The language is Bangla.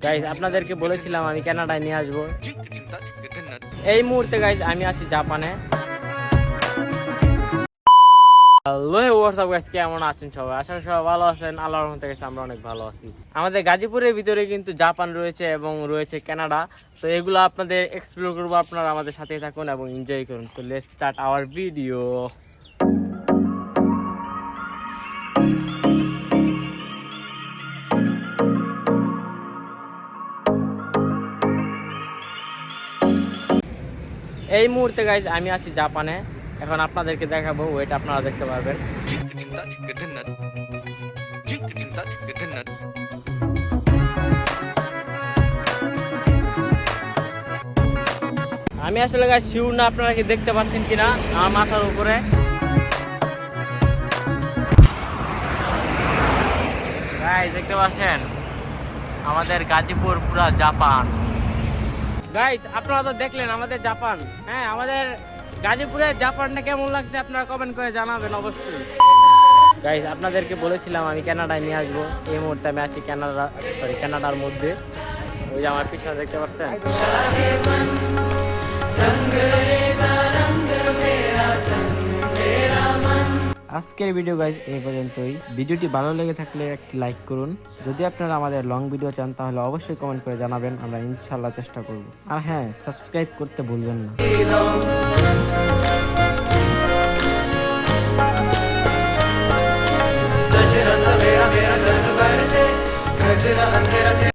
গাইজ আপনাদেরকে বলেছিলাম আমি কানাডায় নিয়ে আসবো। এই মুহূর্তে গাইজ আমি আছি জাপানে। হ্যালো হোয়াটসঅ্যাপ গাইজ, কেমন আছেন সবাই? আশা করি সবাই ভালো আছেন। আল্লাহর রহমতে গাইজ আমরা অনেক ভালো আছি। আমাদের গাজীপুরের ভিতরে কিন্তু জাপান রয়েছে এবং রয়েছে কানাডা। তো এগুলো আপনাদের এক্সপ্লোর করবো, আপনারা আমাদের সাথেই থাকুন এবং এনজয় করুন। তো লেটস স্টার্ট আওয়ার ভিডিও। এই মুহূর্তে গাইজ আমি আছি জাপানে। এখন আপনাদেরকে দেখাবো, ওয়েট আপনারা দেখতে পারবেন। আমি আসলে গাইজ শিওর না আপনারা কি দেখতে পাচ্ছেন কিনা আমার মাথার উপরে। গাইজ দেখতে পাচ্ছেন আমাদের গাজীপুর পুরা জাপান। গাইজ আপনারা তো দেখলেন আমাদের জাপান। হ্যাঁ, আমাদের গাজীপুরের জাপানটা কেমন লাগছে আপনারা কমেন্ট করে জানাবেন অবশ্যই। গাইজ আপনাদেরকে বলেছিলাম আমি কানাডায় নিয়ে আসবো। এই মুহূর্তে আমি আছি কানাডার মধ্যে। ওই যে আমার পিছনে দেখতে পাচ্ছেন। আজকের ভিডিও গাইজ এই পর্যন্তই। ভিডিওটি ভালো লেগে থাকলে একটি লাইক করুন। যদি আপনারা আমাদের লং ভিডিও চান তাহলে অবশ্যই কমেন্ট করে জানাবেন, আমরা ইনশাল্লাহ চেষ্টা করব। আর হ্যাঁ, সাবস্ক্রাইব করতে ভুলবেন না।